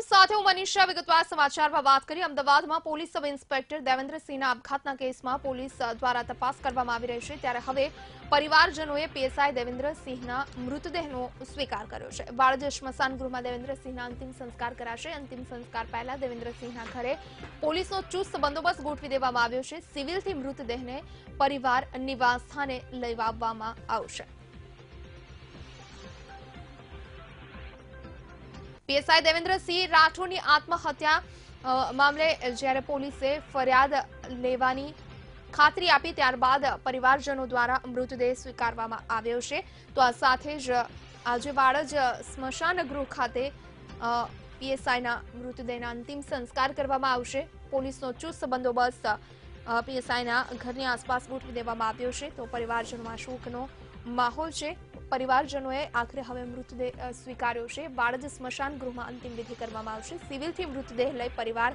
આપની સાથે હું મનીષા વિગતવાર સમાચારમાં વાત કરી અમદાવાદમાં પોલીસ સબ ઇન્સ્પેક્ટર દેવેન્દ્રસિંહના આપઘાતના કેસમાં પોલીસ દ્વારા તપાસ કરવામાં આવી રહી છે ત્યારે હવે પરિવારજનોએ પીએસઆઈ દેવેન્દ્રસિંહના મૃતદેહનો સ્વીકાર કર્યો છે। વાડજ સ્મશાન ગૃહમાં દેવેન્દ્રસિંહના અંતિમ સંસ્કાર કરાશે। અંતિમ સંસ્કાર પહેલા દેવેન્દ્રસિંહના ઘરે પોલીસનો ચુસ્ત બંદોબસ્ત ગોઠવી દેવામાં આવ્યો છે। સિવિલથી મૃતદેહને પરિવાર નિવાસ સ્થાને લઈ આવવામાં આવશે। પીએસઆઈ દેવેન્દ્રસિંહ રાઠોડની આત્મહત્યા મામલે જ્યારે પોલીસે ફરિયાદ લેવાની ખાતરી આપી ત્યારબાદ પરિવારજનો દ્વારા મૃતદેહ સ્વીકારવામાં આવ્યો છે। તો આ સાથે જ આજે વાડજ સ્મશાન ગૃહ ખાતે પીએસઆઈના મૃતદેહના અંતિમ સંસ્કાર કરવામાં આવશે। પોલીસનો ચુસ્ત બંદોબસ્ત પીએસઆઈના ઘરની આસપાસ ગોઠવી દેવામાં આવ્યો છે। તો પરિવારજનોમાં શોકનો માહોલ છે। પરિવારજનોએ આખરે હવે મૃતદેહ સ્વીકાર્યો છે। વાડજ સ્મશાન ગૃહમાં અંતિમ વિધિ કરવામાં આવશે। સિવિલથી મૃતદેહ લઈ પરિવાર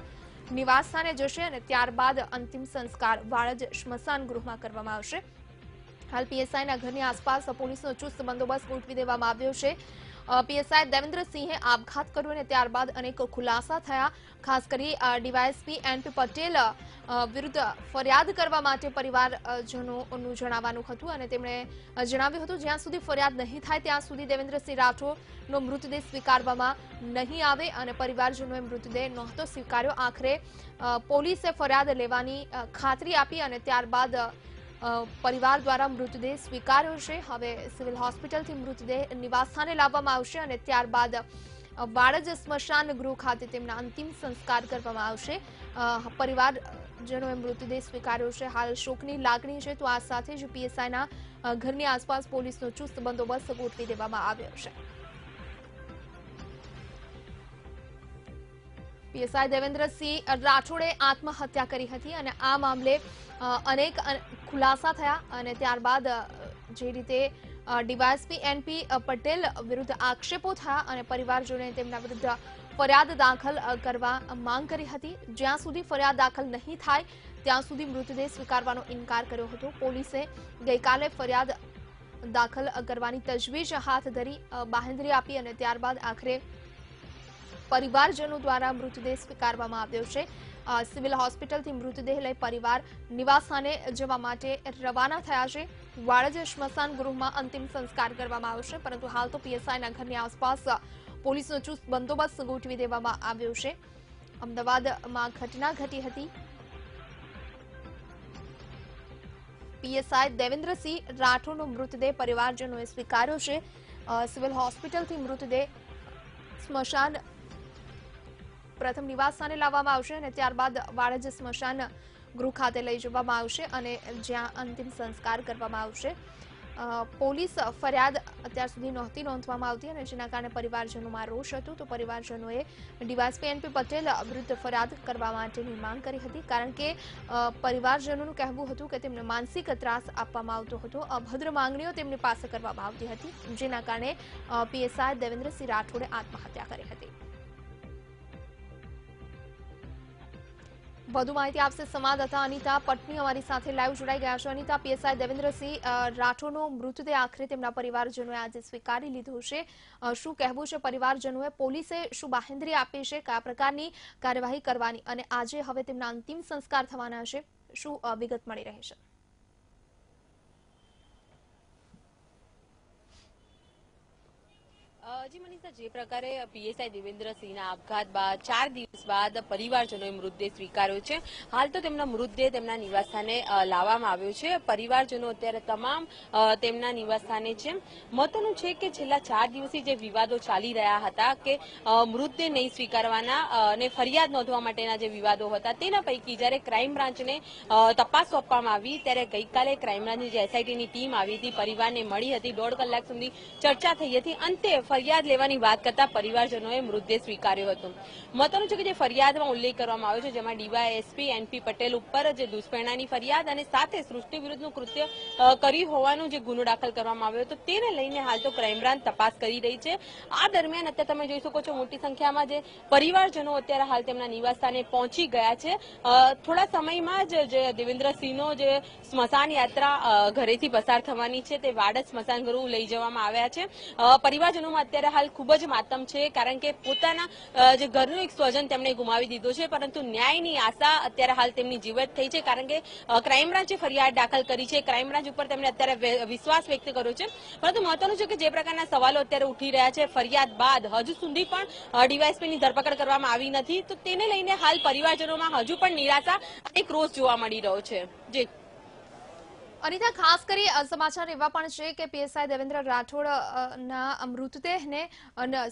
નિવાસ સ્થાને જશે અને ત્યારબાદ અંતિમ સંસ્કાર વાડજ સ્મશાન ગૃહમાં કરવામાં આવશે। હાલ પીએસઆઈના ઘરની આસપાસ પોલીસનો ચુસ્ત બંદોબસ્ત ગોઠવી દેવામાં આવ્યો છે। પીએસઆઈ દેવેન્દ્રસિંહે આપઘાત કર્યો અને ત્યારબાદ અનેક ખુલાસા થયા। ખાસ કરી ડીવાયએસપી એનપી પટેલ વિરુદ્ધ ફરિયાદ કરવા માટે પરિવારજનોનું જણાવવાનું હતું અને તેમણે જણાવ્યું હતું જ્યાં સુધી ફરિયાદ નહીં થાય ત્યાં સુધી દેવેન્દ્રસિંહ રાઠોડનો મૃતદેહ સ્વીકારવામાં નહીં આવે અને પરિવારજનોએ મૃતદેહ નહોતો સ્વીકાર્યો। આખરે પોલીસે ફરિયાદ લેવાની ખાતરી આપી અને ત્યારબાદ પરિવાર દ્વારા મૃતદેહ સ્વીકાર્યો છે। હવે સિવિલ હોસ્પિટલથી મૃતદેહ નિવાસ સ્થાને લાવવામાં આવશે અને ત્યારબાદ વાડજ સ્મશાન ગૃહ ખાતે તેમના અંતિમ સંસ્કાર કરવામાં આવશે। પરિવારજનોએ મૃતદેહ સ્વીકાર્યો છે। હાલ શોકની લાગણી છે। તો આ સાથે જ પીએસઆઈના ઘરની આસપાસ પોલીસનો ચુસ્ત બંદોબસ્ત ગોઠવી દેવામાં આવ્યો છે। પીએસઆઈ દેવેન્દ્રસિંહ રાઠોડે આત્મહત્યા કરી હતી અને આ મામલે અનેક ખુલાસા થયા અને ત્યારબાદ જે રીતે ડીવાયએસપી એનપી પટેલ વિરુદ્ધ આક્ષેપો થયા અને પરિવારજનોએ તેમના વિરુદ્ધ ફરિયાદ દાખલ કરવા માંગ કરી હતી। જ્યાં સુધી ફરિયાદ દાખલ નહીં થાય ત્યાં સુધી મૃતદેહ સ્વીકારવાનો ઇનકાર કર્યો હતો। પોલીસે ગઈકાલે ફરિયાદ દાખલ કરવાની તજવીજ હાથ ધરી બાહેંધરી આપી અને ત્યારબાદ આખરે પરિવારજનો દ્વારા મૃતદેહ સ્વીકારવામાં આવ્યો છે। સિવિલ હોસ્પિટલથી મૃતદેહ લઈ પરિવાર નિવાસ સ્થાને જવા માટે રવાના થયા છે। વાડજ સ્મશાન ગૃહમાં અંતિમ સંસ્કાર કરવામાં આવશે પરંતુ હાલ તો પીએસઆઈના ઘરની આસપાસ પોલીસનો ચુસ્ત બંદોબસ્ત ગોઠવી દેવામાં આવ્યો છે। અમદાવાદમાં ઘટના ઘટી હતી। પીએસઆઈ દેવેન્દ્રસિંહ રાઠોડનો મૃતદેહ પરિવારજનોએ સ્વીકાર્યો છે। સિવિલ હોસ્પિટલથી મૃતદેહ સ્મશાન પ્રથમ નિવાસ સ્થાને લાવવામાં આવશે અને ત્યારબાદ વાડજ સ્મશાન ગૃહ ખાતે લઈ જવામાં આવશે અને જ્યાં અંતિમ સંસ્કાર કરવામાં આવશે। પોલીસ ફરિયાદ અત્યાર સુધી નહોતી નોંધવામાં આવતી અને જેના કારણે પરિવારજનોમાં રોષ હતો। તો પરિવારજનોએ ડીવાયએસપી એનપી પટેલ વિરુદ્ધ ફરિયાદ કરવા માટેની માંગ કરી હતી કારણ કે પરિવારજનોનું કહેવું હતું કે તેમને માનસિક ત્રાસ આપવામાં આવતો હતો। અભદ્ર માંગણીઓ તેમની પાસે કરવામાં આવતી હતી જેના કારણે પીએસઆઈ દેવેન્દ્રસિંહ રાઠોડે આત્મહત્યા કરી હતી। વધુ માહિતી આપશે સંવાદદાતા અનિતા પટની અમારી સાથે લાઈવ જોડાઈ ગયા છે। અનિતા, પીએસઆઈ દેવેન્દ્રસિંહ રાઠોડનો મૃતદેહ આખરે તેમના પરિવારજનોએ આજે સ્વીકારી લીધો છે। શું કહેવું છે પરિવારજનોએ? પોલીસે શું બાહેંધરી આપી છે? કયા પ્રકારની કાર્યવાહી કરવાની અને આજે હવે તેમના અંતિમ સંસ્કાર થવાના છે? શું વિગત મળી રહી છે? જી મનીષા, જે પ્રકારે પીએસઆઈ દેવેન્દ્રસિંહના આપઘાત બાદ 4 દિવસ બાદ પરિવારજનોએ મૃતદેહ સ્વીકાર્યો છે। હાલ તો તેમના મૃતદેહ તેમના નિવાસસ્થાને લાવવામાં આવ્યો છે। પરિવારજનો અત્યારે તમામ તેમના નિવાસસ્થાને છે। મહત્વનું છે કે છેલ્લા 4 દિવસથી જે વિવાદો ચાલી રહ્યા હતા કે મૃતદેહ નહીં સ્વીકારવાના અને ફરિયાદ નોંધવા માટેના જે વિવાદો હતા તેના પૈકી જ્યારે ક્રાઇમ બ્રાન્ચને તપાસ સોંપવામાં આવી ત્યારે ગઈકાલે ક્રાઇમ બ્રાન્ચની જે એસઆઈટીની ટીમ આવી હતી, પરિવારને મળી હતી, 1.5 કલાક સુધી ચર્ચા થઈ હતી। અંતે ફરિયાદ લેવાની વાત કરતા પરિવારજનોએ મૃતદેહ સ્વીકાર્યો હતો। મહત્વનું છે કે જે ફરિયાદમાં ઉલ્લેખ કરવામાં આવ્યો છે જેમાં ડીવાયએસપી એનપી પટેલ ઉપર જે દુષ્પ્રેરણાની ફરિયાદ અને સાથે સૃષ્ટિ વિરુદ્ધનું કૃત્ય કર્યું હોવાનો જે ગુનો દાખલ કરવામાં આવ્યો હતો તેને લઈને હાલ તો ક્રાઇમ બ્રાન્ચ તપાસ કરી રહી છે। આ દરમિયાન અત્યારે તમે જોઈ શકો છો મોટી સંખ્યામાં જે પરિવારજનો અત્યારે હાલ તેમના નિવાસસ્થાને પહોંચી ગયા છે। થોડા સમયમાં જ જે દેવેન્દ્રસિંહનો જે સ્મશાન યાત્રા ઘરેથી પસાર થવાની છે તે વાડજ સ્મશાન ગૃહ લઈ જવામાં આવ્યા છે। પરિવારજનોમાં અત્યારે હાલ ખૂબ જ માતમ છે, કારણ કે પોતાના જે ઘરનું એક સ્વજન તેમણે ગુમાવી દીધો છે, પરંતુ ન્યાયની આશા અત્યારે હાલ તેમની જીવત થઈ છે, કારણ કે ક્રાઇમ બ્રાન્ચે ફરિયાદ દાખલ કરી છે. ક્રાઇમ બ્રાન્ચ ઉપર તેમણે અત્યારે વિશ્વાસ વ્યક્ત કર્યો છે. પરંતુ મહત્વનું છે કે જે પ્રકારના સવાલો અત્યારે ઉઠી રહ્યા છે, ફરિયાદ બાદ હજુ સુધી પણ ડીવાયએસપીની ધરપકડ કરવામાં આવી નથી, તો તેને લઈને હાલ પરિવારજનોમાં હજુ પણ નિરાશા અને ક્રોધ જોવા મળી રહ્યો છે. જી અનિતા, ખાસ કરી સમાચાર એવા પણ છે કે પીએસઆઈ દેવેન્દ્ર રાઠોડ ના મૃતદેહને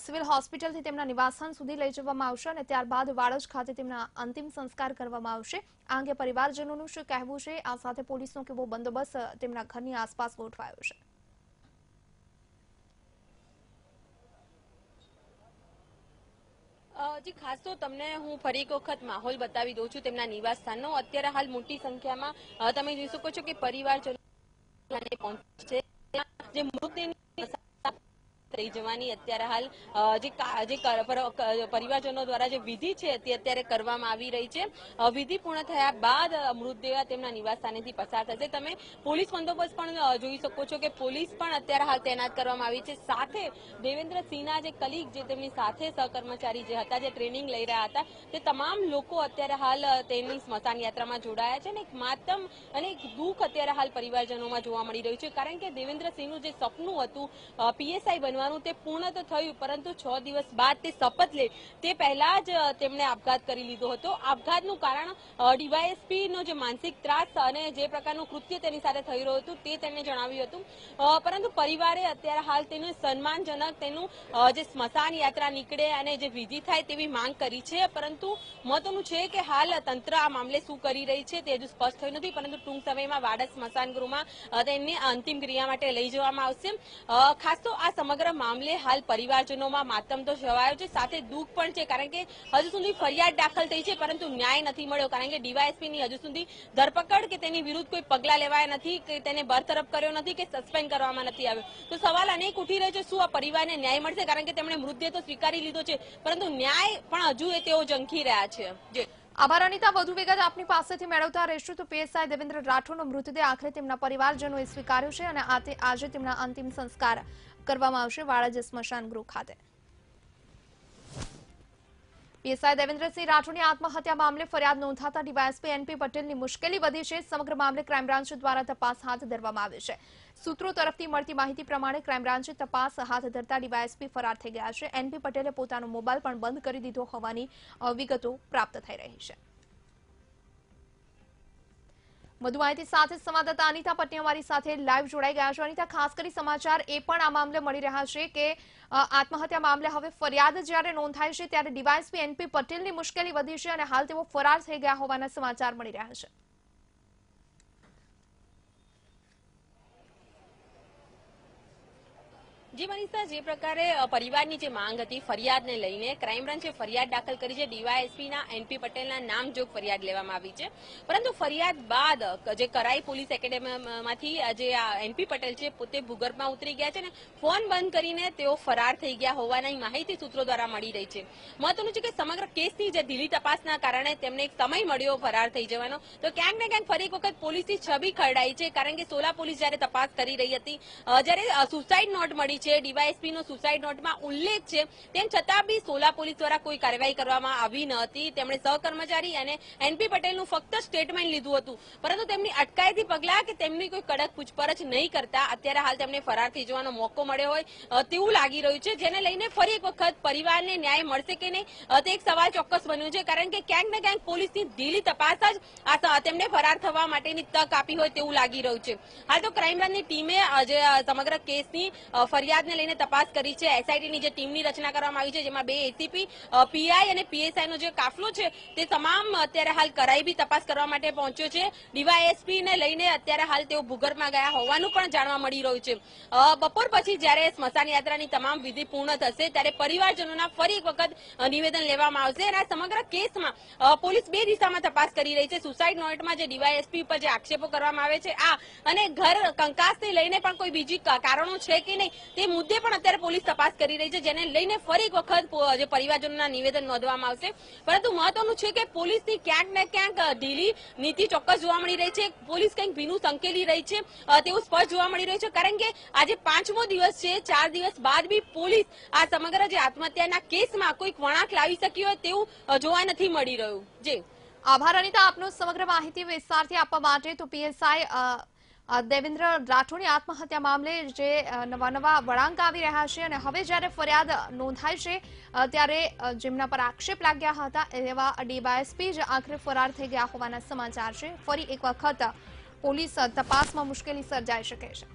સિવિલ હોસ્પિટલથી તેમના નિવાસસ્થાન સુધી લઈ જવામાં આવશે અને ત્યારબાદ વાડજ ખાતે તેમના અંતિમ સંસ્કાર કરવામાં આવશે. આ અંગે પરિવારજનોનું શું કહેવું છે? આ સાથે પોલીસનો કેવો બંદોબસ્ત તેમના ઘરની આસપાસ ગોઠવાયો છે? જી, ખાસ તો તમને હું ફરી એક વખત માહોલ બતાવી દઉં છું તેમના નિવાસ સ્થાનનો. અત્યારે હાલ મોટી સંખ્યામાં તમે જોઈ શકો છો કે પરિવારજનો પહોંચે છે. જે મૃતદેહની થઈ જવાની અત્યારે હાલ જે પરિવારજનો દ્વારા જે વિધિ છે તે અત્યારે કરવામાં આવી રહી છે. વિધિ પૂર્ણ થયા બાદ મૃતદેહ તેમના નિવાસ સ્થાનેથી પસાર થશે. તમે પોલીસ બંદોબસ્ત પણ જોઈ શકો છો કે પોલીસ પણ અત્યારે હાલ તૈનાત કરવામાં આવી છે. સાથે દેવેન્દ્રસિંહના જે કલીગ, જે તેમની સાથે સહકર્મચારી જે હતા, જે ટ્રેનિંગ લઈ રહ્યા હતા, તે તમામ લોકો અત્યારે હાલ તેમની સ્મશાન યાત્રામાં જોડાયા છે અને એક માતમ અને એક દુઃખ અત્યારે હાલ પરિવારજનોમાં જોવા મળી રહ્યું છે, કારણ કે દેવેન્દ્રસિંહનું જે સપનું હતું પીએસઆઈ બનવાનું, તે પૂર્ણ તો થયું, પરંતુ 6 દિવસ બાદ તે શપથ લે તે પહેલા જ તેમણે આપઘાત કરી લીધો હતો. આપઘાતનું કારણ ડીવાયએસપી નો જે માનસિક ત્રાસ અને જે પ્રકારનું કૃત્ય તેની સાથે થઈ રહ્યું હતું તે તેમણે જણાવ્યું હતું. પરંતુ પરિવારે અત્યારે હાલ તેનું સન્માનજનક તેનું જે સ્મશાન યાત્રા નીકળે અને જે વિધિ થાય તેવી માંગ કરી છે. પરંતુ મહત્વનું છે કે હાલ તંત્ર આ મામલે શું કરી રહી છે તે હજુ સ્પષ્ટ થયું નથી, પરંતુ ટૂંક સમયમાં વાડજ સ્મશાન ગૃહમાં તેમને અંતિમ ક્રિયા માટે લઈ જવામાં આવશે. ખાસ તો આ સમગ્ર મામલે હાલ પરિવારજનોમાં માતમ તો છવાયો છે, સાથે દુઃખ પણ છે, કારણ કે હજુ સુધી ફરિયાદ દાખલ થઈ છે પરંતુ ન્યાય નથી મળ્યો, કારણ કે ડીવાયએસપીની હજુ સુધી ધરપકડ કે તેની વિરુદ્ધ કોઈ પગલાં લેવાયા નથી, કે તેને બરતરફ કર્યો નથી, કે સસ્પેન્ડ કરવામાં નથી આવ્યો. તો સવાલ અનેક ઉઠી રહ્યો છે, શું આ પરિવારને ન્યાય મળશે? કારણ કે તેમણે મૃતદેહ તો સ્વીકારી લીધો છે, પરંતુ ન્યાય પણ હજુ તેઓ ઝંખી રહ્યા છે. આભાર અનિતા. વધુ વિગત આપની પાસેથી મેળવતા રહીશું. તો પીએસઆઈ દેવેન્દ્ર રાઠોડનો મૃતદેહ આખરે તેમના પરિવારજનોએ સ્વીકાર્યો છે અને આજે તેમના અંતિમ સંસ્કાર કરવામાં આવશે વાડજ સ્મશાન ગૃહ ખાતે. પીએસઆઈ દેવેન્દ્રસિંહ રાઠોડની આત્મહત્યા મામલે ફરિયાદ નોંધાતા ડીવાયએસપી એનપી પટેલની મુશ્કેલી વધી છે. સમગ્ર મામલે ક્રાઇમ બ્રાન્ચ દ્વારા તપાસ હાથ ધરવામાં આવી છે. સૂત્રો તરફથી મળતી માહિતી પ્રમાણે ક્રાઇમ બ્રાન્ચે તપાસ હાથ ધરતા ડીવાયએસપી ફરાર થઈ ગયા છે. એનપી પટેલે પોતાનો મોબાઈલ પણ બંધ કરી દીધો હોવાની વિગતો પ્રાપ્ત થઈ રહી છે. વધુ માહિતી સાથે સંવાદદાતા અનિતા પટની અમારી સાથે લાઈવ જોડાઈ ગયા છે. અનિતા, ખાસ કરી સમાચાર એ પણ આ મામલે મળી રહ્યા છે કે આત્મહત્યા મામલે હવે ફરિયાદ જ્યારે નોંધાય છે ત્યારે ડીવાયએસપી એનપી પટેલની મુશ્કેલી વધી છે અને હાલ તેઓ ફરાર થઈ ગયા હોવાના સમાચાર મળી રહ્યા છે. જી મનીષા, જે પ્રકારે પરિવારની જે માંગ હતી ફરિયાદને લઈને, ક્રાઇમ બ્રાન્ચે ફરિયાદ દાખલ કરી છે. ડીવાયએસપીના એનપી પટેલના નામજોગ ફરિયાદ લેવામાં આવી છે, પરંતુ ફરિયાદ બાદ જે કરાઈ પોલીસ એકેડેમીમાંથી જે એનપી પટેલ છે પોતે ભૂગર્ભમાં ઉતરી ગયા છે ને ફોન બંધ કરીને તેઓ ફરાર થઈ ગયા હોવાની માહિતી સૂત્રો દ્વારા મળી રહી છે. મહત્વનું છે કે સમગ્ર કેસની જે ઢીલી તપાસના કારણે તેમને એક સમય મળ્યો ફરાર થઈ જવાનો, તો ક્યાંક ને ક્યાંક ફરી એક વખત પોલીસની છબી ખરડાઈ છે, કારણ કે સોલા પોલીસ જયારે તપાસ કરી રહી હતી, જયારે સુસાઇડ નોટ મળી છે, ડીવાયએસપી નો સુસાઇડ નોટમાં ઉલ્લેખ છે, તેમ છતાં બી સોલા પોલીસ દ્વારા કોઈ કાર્યવાહી કરવામાં આવી ન હતી. તેમણે સહકર્મચારી અને એનપી પટેલનું ફક્ત સ્ટેટમેન્ટ લીધું હતું, પરંતુ તેમની અટકાયતી પગલાં કે તેમની કોઈ કડક પૂછપરછ નહીં કરતા અત્યારે હાલ તેમને ફરાર થઈ જવાનો મોકો મળ્યો હોય તેવું લાગી રહ્યું છે, જેને લઈને ફરી એક વખત પરિવારને ન્યાય મળશે કે નહીં તે એક સવાલ ચોક્કસ બન્યો છે, કારણ કે ક્યાંક ને ક્યાંક પોલીસની ઢીલી તપાસ જ આ તેમને ફરાર થવા માટેની તક આપી હોય તેવું લાગી રહ્યું છે. હાલ તો ક્રાઇમ બ્રાન્ચની ટીમે સમગ્ર કેસની ફરિયાદને લઈને તપાસ કરી છે. એસઆઈટીની જે ટીમની રચના કરવામાં આવી છે, જેમાં 2 એસીપી, પીઆઈ અને પીએસઆઈનો જે કાફલો છે તે તમામ અત્યારે હાલ કરાઈ બી તપાસ કરવા માટે પહોંચ્યો છે. ડીવાયએસપીને લઈને અત્યારે હાલ તેઓ ભૂગર્ભમાં ગયા હોવાનું પણ જાણવા મળી રહ્યું છે. બપોર પછી જ્યારે સ્મશાન યાત્રાની તમામ વિધિ પૂર્ણ થશે ત્યારે પરિવારજનોના ફરી એક વખત નિવેદન લેવામાં આવશે અને આ સમગ્ર કેસમાં પોલીસ 2 દિશામાં તપાસ કરી રહી છે. સુસાઇડ નોટમાં જે ડીવાયએસપી ઉપર જે આક્ષેપો કરવામાં આવે છે આ અને ઘર કંકાસને લઈને પણ કોઈ બીજી કારણો છે કે નહીં તે તે મુદ્દે પણ અત્યારે પોલીસ તપાસ કરી રહી છે, જેને લઈને ફરી એક વખત જે પરિવારજનોના નિવેદન નોંધવામાં આવશે. પરંતુ મહત્વનું છે કે પોલીસની ક્યાંક ને ક્યાંક ઢીલી નીતિ ચોક્કસ જોવા મળી રહી છે. પોલીસ કંઈક ભીનું સંકેલી રહી છે તેવું સ્પષ્ટ જોવા મળી રહ્યું છે, કારણ કે આજે 5મો દિવસ છે. 4 દિવસ બાદ બી પોલીસ આ સમગ્ર જે આત્મહત્યાના કેસમાં કોઈક વળાંક લાવી શકી હોય તેવું જોવા નથી મળી રહ્યું. જી આભાર અનિતા, આપનો સમગ્ર માહિતી વિસ્તારથી આપવા માટે. તો પીએસઆઈ દેવેન્દ્ર રાઠોડની આત્મહત્યા મામલે જે નવા વળાંક આવી રહ્યા છે અને હવે જ્યારે ફરિયાદ નોંધાઈ છે ત્યારે જેમના પર આક્ષેપ લાગ્યા હતા એવા ડીવાયએસપી જ આખરે ફરાર થઈ ગયા હોવાના સમાચાર છે. ફરી એક વખત પોલીસ તપાસમાં મુશ્કેલી સર્જાઈ શકે છે.